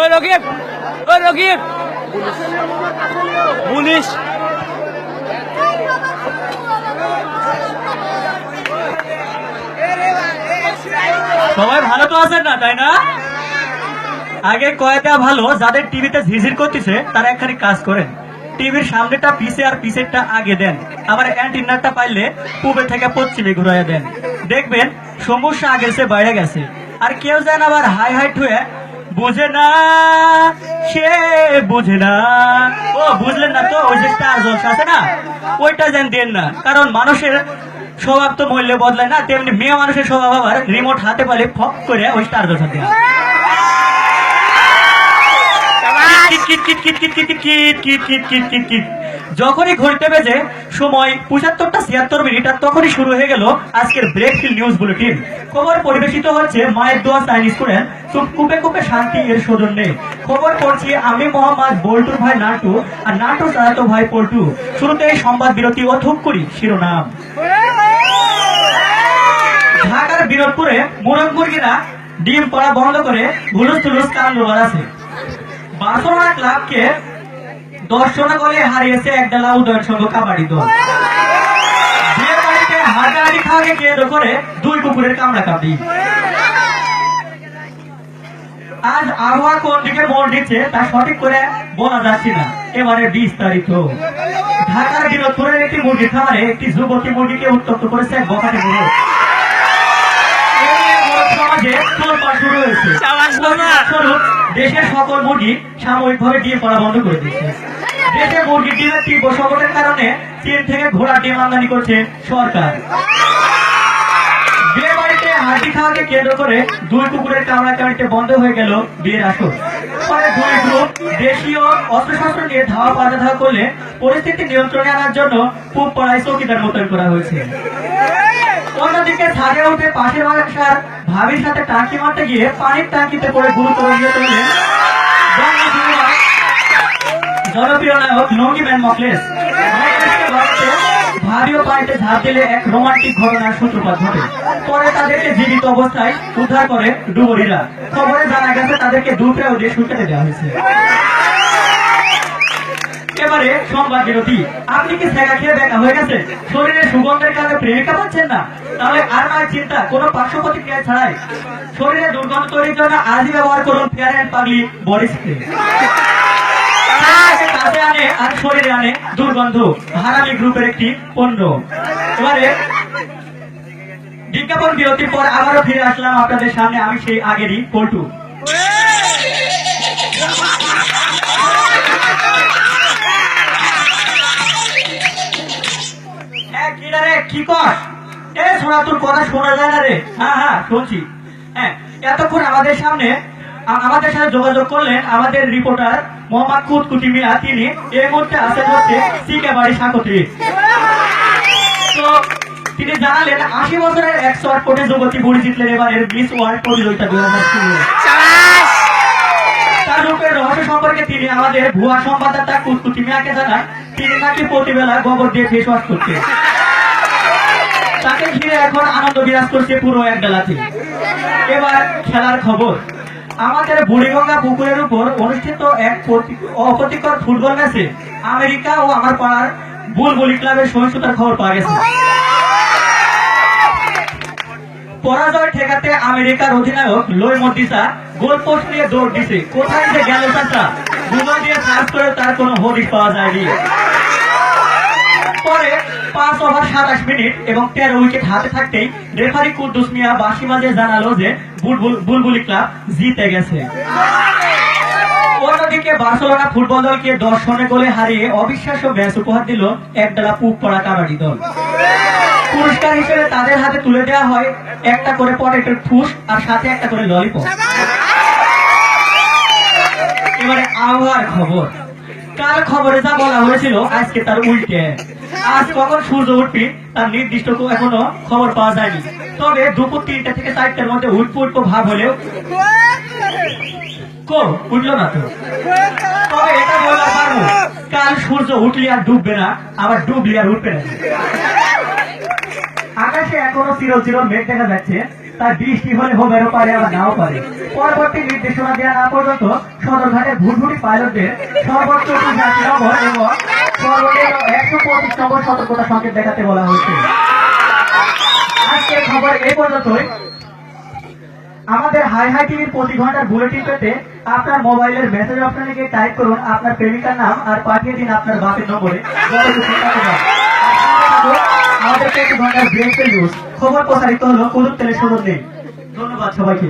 ওই রকিব, ওই রকিব, পুলিশ। সবাই ভালো তো আছেন না, তাই না? আগে কয়টা ভালো, যাদের টিভিতে ঝিঝির করতেছে তারা একখানি কাজ করেন, টিভির সামনেটা পিছে আর পিছেরটা আগে দেন, আবার অ্যান্টিনারটা পাইলে পূবে থেকে পশ্চিমে ঘুরাইয়া দেন, দেখবেন সমস্যা আগের সে বাইরে গেছে। আর কেউ যেন আবার হাই হাইট হয়ে বুঝে না, সে বুঝে না, ও বুঝলেন না তো, ওই যে স্টার জলসা আছে না, ওইটা যেন দেন না। কারণ মানুষের স্বভাব তো মূল্যে বদলায় না, তেমনি মেয়ে মানুষের স্বভাব আবার রিমোট হাতে পালে ফক করে ওই স্টার জলসা দেওয়া। যখনই ঘড়িতে বেজে সময় ৭৫টা ৭৬ আর তখনই শুরু হয়ে গেল আজকের ব্রেকফিল নিউজ বুলেটিন। খবর পরিবেশিত হচ্ছে মায়ের দোয়া চাইনিজ স্টুডেন্ট, কুপে কুপে শান্তি এর সৌজন্যে। খবর পড়ছি আমি মোহাম্মদ বল্টুর ভাই নাটু আর নাটু চালাতো ভাই পল্টু। শুরুতে সংবাদ বিরতি ও ধূপ করি শিরোনাম। ঢাকার বিনোদপুরে মোরগ মুরগিরা ডিম পড়া বন্ধ করে হুলুস তুলুস কাণ্ড বাড়াচ্ছে। বার্সেলোনা ক্লাবকে ১০ গোলে হারিয়েছে একডালা উদয়ন সংঘ কাবাডি দল। বিয়ে বাড়িতে হাড্ডাহাড্ডি খাওয়াকে কেন্দ্র করে ২ কুকুরের কামড়াকামড়ি। আজ আবহাওয়া কোন দিকে মোড় দিচ্ছে তা সঠিক করে বলা যাচ্ছে না। এবারে বিস্তারিত। ঢাকার বিনোদপুরের একটি মুরগির খামারে একটি যুবতী মুরগিকে উত্তপ্ত করেছে এক বখাটে মোড়ক। শুরু হয়েছে। দেশের সকল মুরগি সাময়িকভাবে ডিম পাড়া বন্ধ করে দিচ্ছে। দেশে মুরগির ডিমের তীব্র সংকটের কারণে চীন থেকে ঘোড়ার ডিম আমদানি করছে সরকার। বিয়ে বাড়িতে হাড্ডি খাওয়াকে কেন্দ্র করে ২ কুকুরের কামড়াকামড়িতে বন্ধ হয়ে গেল বিয়ের আসর। পরে ২ গ্রুপ দেশীয় অস্ত্রশস্ত্র নিয়ে ধাওয়া পাল্টা ধাওয়া করলে পরিস্থিতি নিয়ন্ত্রণে আনার জন্য পূব পাড়ায় চৌকিদার মোতায়েন করা হয়েছে। অন্যদিকে ছাদে উঠে পাশের বাসার ভাবির সাথে টাঙ্কি মারতে গিয়ে পানির টাঙ্কিতে পড়ে গুরুতর নিহত হলেন জনপ্রিয় নায়ক নঙ্গিম্যান মখলেস। ভারী পানিতে ঝাঁপ দিলে এক রোমান্টিক ঘটনার সূত্রপাত ঘটে। পরে তাদেরকে জীবিত অবস্থায় উদ্ধার করে ডুবুরিরা। খবরে জানা গেছে তাদেরকে দুপুরেও দিয়ে শুকাতে দেওয়া হয়েছে। এবারে সংবাদ বিরতি। আপনি কি সেকা খেয়ে দেখা হয়ে গেছে, শরীরের সুগন্ধের কারণে প্রেমিকা পাচ্ছেন না? তাহলে আর নয় চিন্তা, কোনো পার্শ্ব প্রতিক্রিয়া ছাড়াই শরীরে দুর্গন্ধ তৈরির জন্য আজই ব্যবহার করুন ফেয়ার অ্যান্ড পাগলি বডি স্প্রে। কাছে আনে আর শরীরে আনে দুর্গন্ধ, হারামি গ্রুপের একটি পণ্য। এবারে বিজ্ঞাপন বিরতির পর আবারও ফিরে আসলাম আপনাদের সামনে, আমি সেই আগেরই পল্টু। কি কর এ শোনা, তোর কথা শোনা যায় না রে? হ্যাঁ হ্যাঁ শুনছি। হ্যাঁ, এতক্ষণ আমাদের সাথে যোগাযোগ করলেন আমাদের রিপোর্টার মোহাম্মদ কুতকুটি মিয়া। তিনি এই মুহূর্তে আছেন হচ্ছে সিকাবাড়ি সাকতি। তো তিনি জানালেন ৮০ বছরের ১০৮ কোটি যুবতী বুড়ি জিতলেন এবারের মিস ওয়ার্ল্ড প্রতিযোগিতা ২০১৬। তার রূপের রহস্য সম্পর্কে তিনি আমাদের ভুয়া সংবাদদাতা কুতকুটি মিয়াকে জানান তিনি নাকি প্রতিবেলা গোবর দিয়ে ফেস ওয়াশ করতেন। তাকে ঘিরে এখন আনন্দ বিরাজ করছে পুরো এক বেলাতে। এবার খেলার খবর। আমাদের বুড়িগঙ্গা পুকুরের উপর অনুষ্ঠিত এক অপ্রীতিকর ফুটবল ম্যাচে আমেরিকা ও আমার পাড়ার বুলবুলি ক্লাবের সহিংসতার খবর পাওয়া গেছে। পরাজয় ঠেকাতে আমেরিকার অধিনায়ক লোই মর্দিসা গোলপোস্ট নিয়ে দৌড় দিছে। কোথায় যে গেল চাচা, গুগল দিয়ে সার্চ করে তার কোনো হদিশ পাওয়া যায়নি। পরে ৫ ওভার ২৭ মিনিট এবং ১৩ উইকেট হাতে থাকতেই রেফারি কুদ্দুস মিয়া বাঁশি বাজে জানালো যে বুলবুলি ক্লাব জিতে গেছে। অন্যদিকে বার্সেলোনা ফুটবল দলকে ১০ গোলে হারিয়ে অবিশ্বাস্য ম্যাচ উপহার দিল একডালা পুব পড়া কাবাডি দল। পুরস্কার হিসেবে তাদের হাতে তুলে দেওয়া হয় একটা করে পটেটোর ফুস আর সাথে একটা করে ললিপপ। এবারে আবহাওয়ার খবর। কাল খবরে যা বলা হয়েছিল আজকে তার উল্টে। আজ কখন সূর্য উঠবে তার নির্দিষ্ট এখনো খবর পাওয়া যায়নি। তবে দুপুর ৩টা থেকে ৪টার মধ্যে উঠবো ভাব হলেও উঠলো না তো। তবে এটা বলতে পারবো কাল সূর্য উঠলে আর ডুববে না, আবার ডুবলে আর উঠবে না। আকাশে এখনো চির চির মেঘ দেখা যাচ্ছে। তার বৃষ্টি হলে হবেও পারে আবার নাও পারে। পরবর্তী নির্দেশনা দেওয়া না পর্যন্ত সদরঘাটের ভুটভুটি পাইলটদের সর্বোচ্চ ৮০ নম্বর এবং সর্বনিম্ন ১২৫ নম্বর সতর্কতা সংকেত দেখাতে বলা হয়েছে। আজকের খবর এই পর্যন্তই। আমাদের হাই হাই টিভির প্রতি ঘন্টার বুলেটিন পেতে আপনার মোবাইলের মেসেজ অপশনে গিয়ে টাইপ করুন আপনার প্রেমিকার নাম আর পাঠিয়ে দিন আপনার বাপের নম্বরে। আমাদের প্রতি ঘন্টার ব্রেক নিউজ খবর প্রসারিত হলো, কোনো তেলে সুযোগ নেই। ধন্যবাদ সবাইকে।